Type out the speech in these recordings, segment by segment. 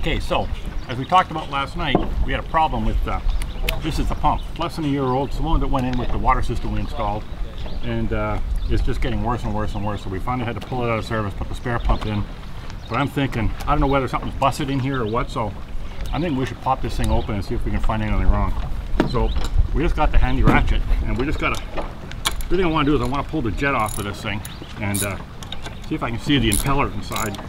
Okay, so as we talked about last night, we had a problem with this is the pump. It's less than a year old. It's the one that went in with the water system we installed, and it's just getting worse and worse and worse. So we finally had to pull it out of service, put the spare pump in. But I'm thinking, I don't know whether something's busted in here or what, so I think we should pop this thing open and see if we can find anything wrong. So we just got the handy ratchet, and we just gotta, the thing I want to do is I want to pull the jet off of this thing and see if I can see the impeller inside.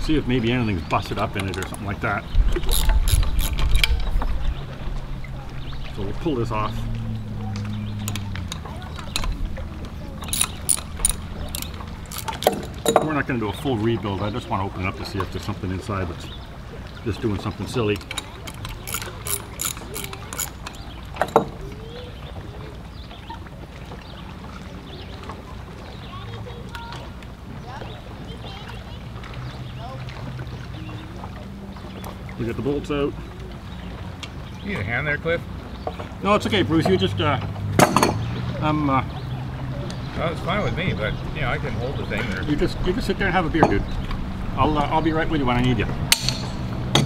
See if maybe anything's busted up in it or something like that. So we'll pull this off. We're not going to do a full rebuild. I just want to open it up to see if there's something inside that's just doing something silly. We get the bolts out. You need a hand there, Cliff? No, it's okay, Bruce. You just, well, it's fine with me, but you know, I can hold the thing there. you can sit there and have a beer, dude. I'll be right with you when I need you.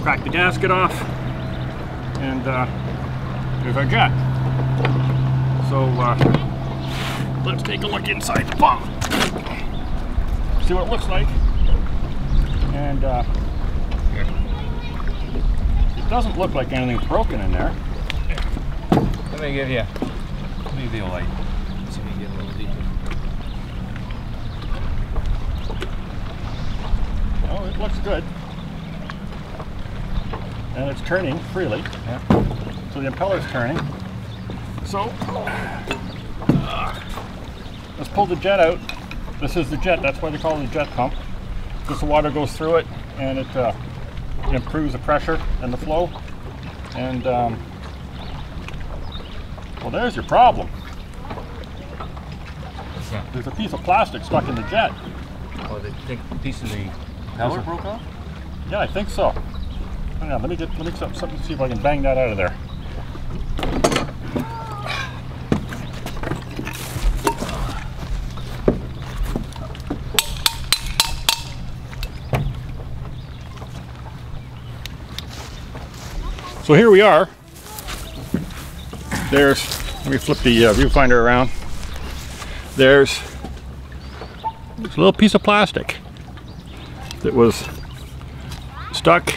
Crack the gasket off, and there's our jet. So let's take a look inside the pump. See what it looks like. And it doesn't look like anything's broken in there. Let me give you the light. See if you get a little deeper. Oh, it looks good. And it's turning freely. Yeah. So the impeller's turning. So let's pull the jet out. This is the jet. That's why they call it a jet pump. Because the water goes through it, and it improves the pressure and the flow. And well, there's your problem. What's that? There's a piece of plastic stuck in the jet. Oh, the piece of the impeller broke off? Yeah, I think so. Hang on, let me something, see if I can bang that out of there. So here we are. Let me flip the viewfinder around. There's a little piece of plastic that was stuck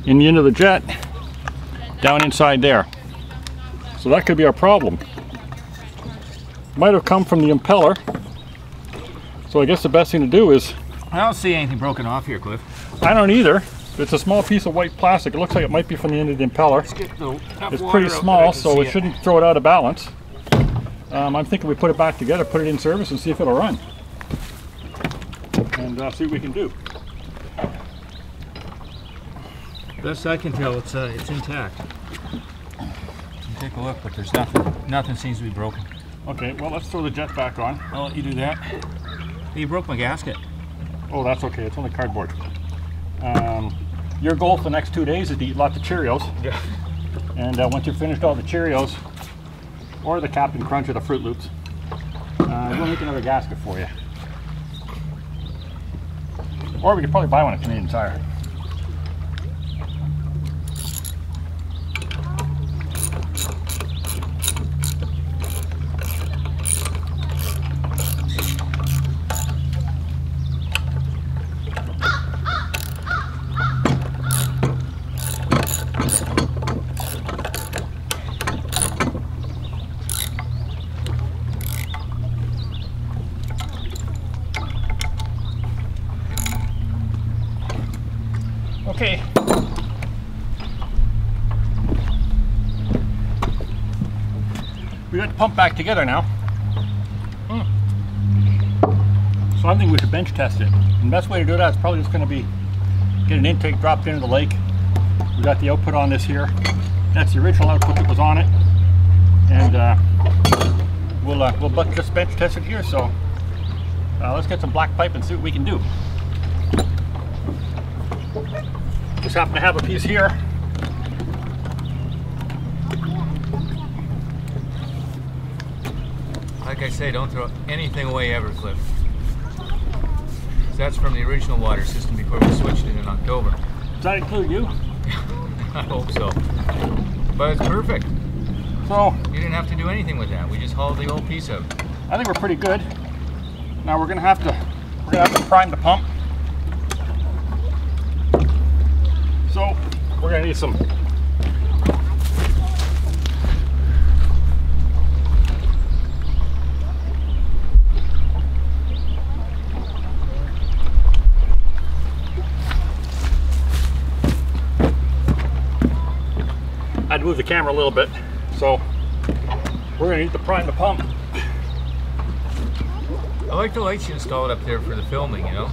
in the end of the jet down inside there. So that could be our problem. Might have come from the impeller. So I guess the best thing to do is... I don't see anything broken off here, Cliff. I don't either. It's a small piece of white plastic. It looks like it might be from the end of the impeller. It's pretty small, so it shouldn't throw it out of balance. I'm thinking we put it back together, put it in service, and see if it'll run. And see what we can do. Best I can tell, it's intact. Take a look, but there's nothing seems to be broken. Okay, well, let's throw the jet back on. I'll let you do that. You broke my gasket. Oh, that's okay. It's only cardboard. Your goal for the next 2 days is to eat lots of Cheerios. Yeah. And once you've finished all the Cheerios, or the Captain Crunch or the Fruit Loops, we'll make another gasket for you. Or we could probably buy one at Canadian Tire. Okay. We got the pump back together now. So I think we should bench test it. And the best way to do that is probably just going to be get an intake dropped into the lake. We got the output on this here. That's the original output that was on it. And we'll just bench test it here. So let's get some black pipe and see what we can do. Just happen to have a piece here. Like I say, don't throw anything away ever, Cliff. That's from the original water system before we switched it in October. Does that include you? I hope so. But it's perfect. So You didn't have to do anything with that. We just hauled the old piece out. I think we're pretty good. Now we're gonna have to prime the pump. So we're gonna need some I'd move the camera a little bit. So we're gonna need to prime the pump. I like the lights you installed up there for the filming, you know?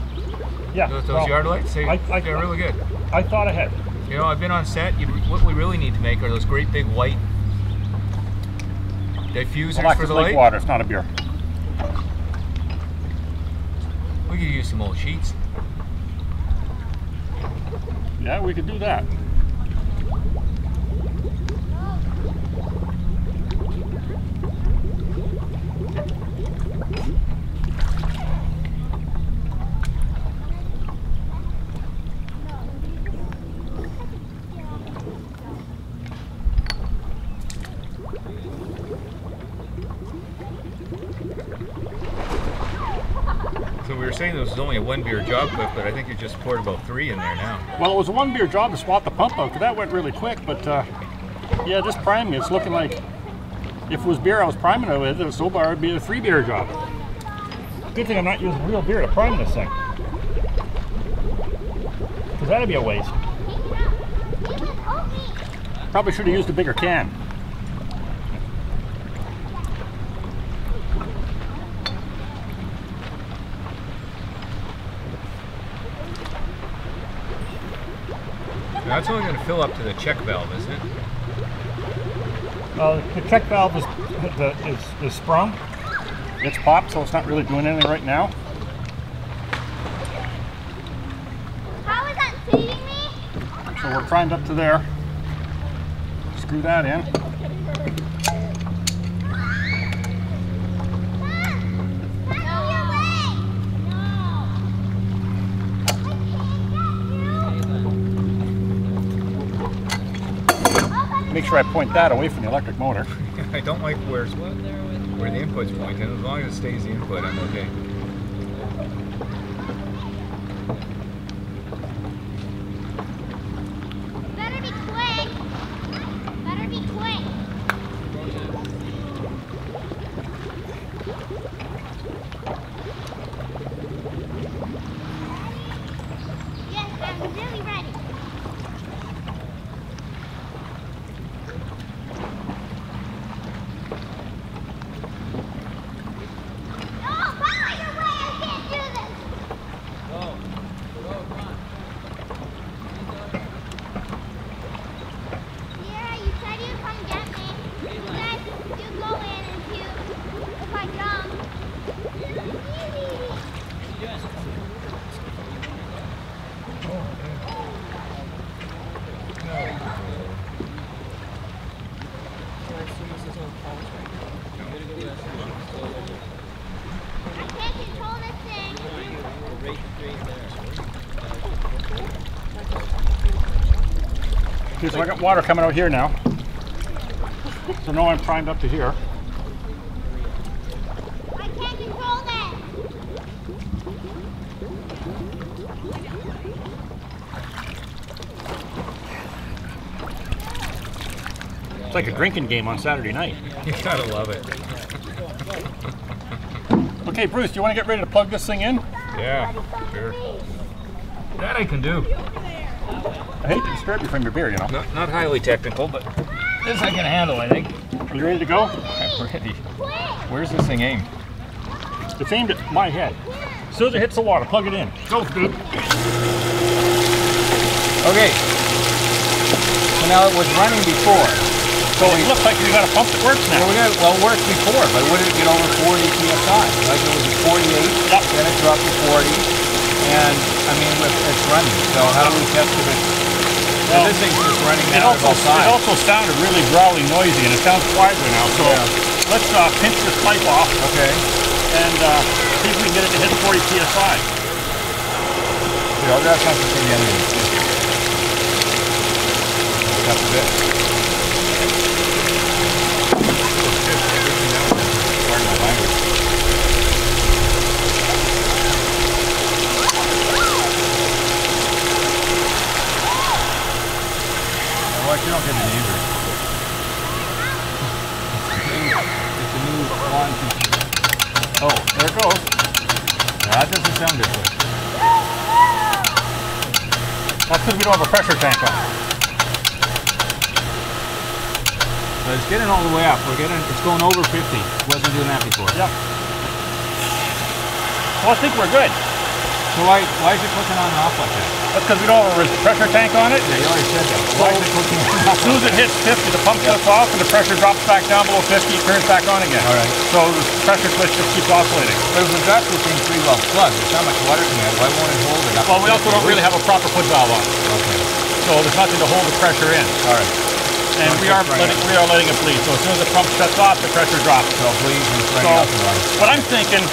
Yeah. Those yard lights, they're really good. I thought ahead. You know, I've been on set. What we really need to make are those great big white diffusers for the light. Lake water, it's not a beer. We could use some old sheets. Yeah, we could do that. So we were saying this was only a 1 beer job, Cliff, but I think you just poured about 3 in there now. Well, it was a 1 beer job to swap the pump out, because that went really quick, but yeah, this priming, it's looking like if it was beer I was priming it with, so far it would be a 3 beer job. Good thing I'm not using real beer to prime this thing, because that'd be a waste. Probably should have used a bigger can. That's only going to fill up to the check valve, isn't it? The check valve is sprung. It's popped, so it's not really doing anything right now. How is that feeding me? So we're primed up to there. Screw that in. Make sure I point that away from the electric motor. I don't like where the input's pointing. As long as it stays the input, I'm okay. Better be quick. Better be quick. Yes, I'm really ready. Okay, so I got water coming out here now. So now I'm primed up to here. I can't control that. It's like a drinking game on Saturday night. You gotta love it. Okay, Bruce, do you want to get ready to plug this thing in? Yeah, sure. That I can do. I hate to disturb you from your beer, you know. Not highly technical, but this I can handle, I think. Are you ready to go? I'm ready. Where's this thing aimed? It's aimed at my head. As soon as it hits the water, plug it in. Go, dude. Okay. So now it was running before. So it looks like we got a pump that works now. Yeah, well, it worked before, but would it get over 40 psi? Like it was at 48, Yep. then it dropped to 40, and I mean, it's running. So how do we test if it's... Well, this thing's just running It now at both also sides. sounded really growly noisy, and it sounds quieter now. So let's pinch this pipe off Okay. and see if we can get it to hit 40 psi. Here, I'll grab something from the other end. That's a bit. Pardon my language. Well, you don't get the neighbor. It's a new lawn feature. Oh, there it goes. That doesn't sound good. That's because we don't have a pressure tank on. But it's getting all the way up. It's going over 50. Wasn't doing that before. Yep. Well, I think we're good. So why is it clicking on and off like that? That's because we don't have a pressure tank on it. Yeah, you already said that. Why is it clicking on and off? As soon as it hits 50, the pump shuts off and the pressure drops back down below 50, it turns back on again. All right. So the pressure switch just keeps oscillating. But if the duct thing's pretty well plugged, there's not much water coming out. Why won't it hold it up? Well, we also don't really have a proper foot valve on. Okay. So there's nothing to hold the pressure in. All right. And we are letting it bleed. So as soon as the pump shuts off, the pressure drops. So it bleeds and it's running off the water. What I'm thinking,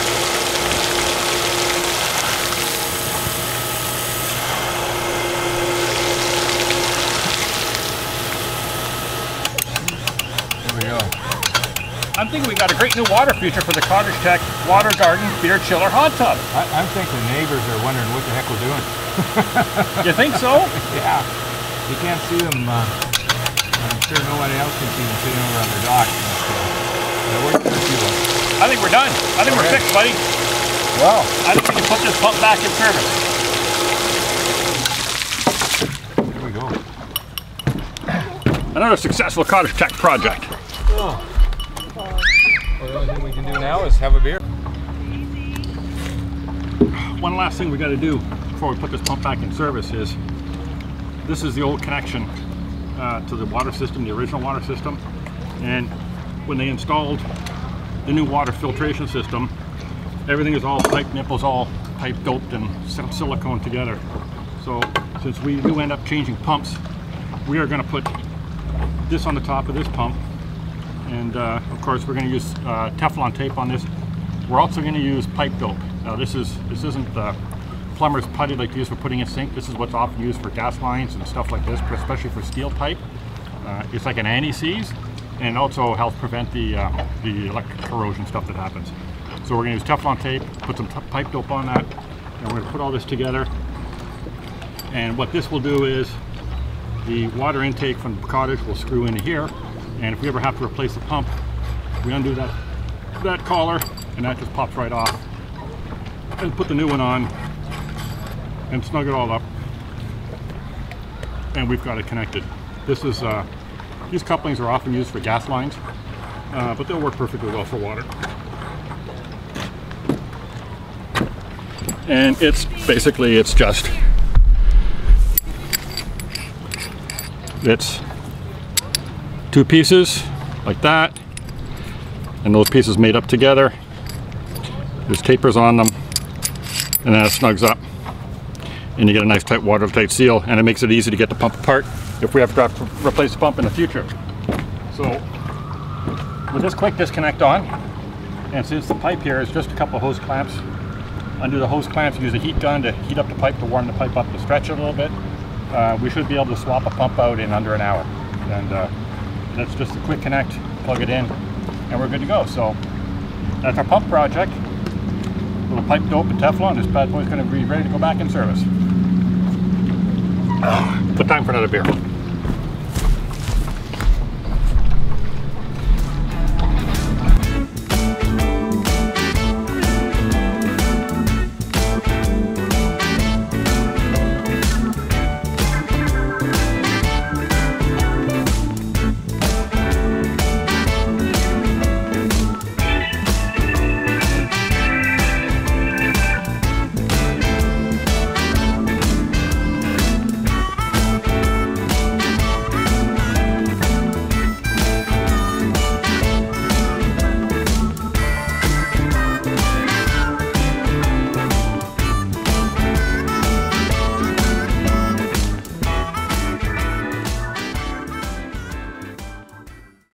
we got a great new water feature for the kottagetek water garden beer chiller hot tub. I'm thinking neighbors are wondering what the heck we're doing. You think so? Yeah. You can't see them. I'm sure nobody else can see them sitting over on their dock. I think we're done. I think we're fixed, buddy. Wow. I think we can put this pump back in service. There we go. Another successful kottagetek project. Oh. Well, the only thing we can do now is have a beer. One last thing we got to do before we put this pump back in service is, this is the old connection to the water system, the original water system. And when they installed the new water filtration system, everything is all pipe nipples, all pipe doped and silicone together. So since we do end up changing pumps, we are going to put this on the top of this pump. And of course we're going to use Teflon tape on this. We're also going to use pipe dope. Now this isn't plumber's putty like used for putting in sink. This is what's often used for gas lines and stuff like this, especially for steel pipe. It's like an anti-seize, and it also helps prevent the electric corrosion stuff that happens. So we're going to use Teflon tape, put some pipe dope on that, and we're going to put all this together. And what this will do is the water intake from the cottage will screw into here. And if we ever have to replace the pump, we undo that collar, and that just pops right off. And put the new one on, and snug it all up, and we've got it connected. This is these couplings are often used for gas lines, but they'll work perfectly well for water. And it's basically it's two pieces like that, and those pieces made up together. There's tapers on them, and then it snugs up, and you get a nice tight watertight seal, and it makes it easy to get the pump apart if we have to replace the pump in the future. So with this quick disconnect on, and since the pipe here is just a couple of hose clamps, undo the hose clamps, use a heat gun to heat up the pipe, to warm the pipe up, to stretch it a little bit. We should be able to swap a pump out in under an hour. And that's just a quick connect, plug it in, and we're good to go. So that's our pump project. A little pipe dope and Teflon. This bad boy's going to be ready to go back in service. But time for another beer.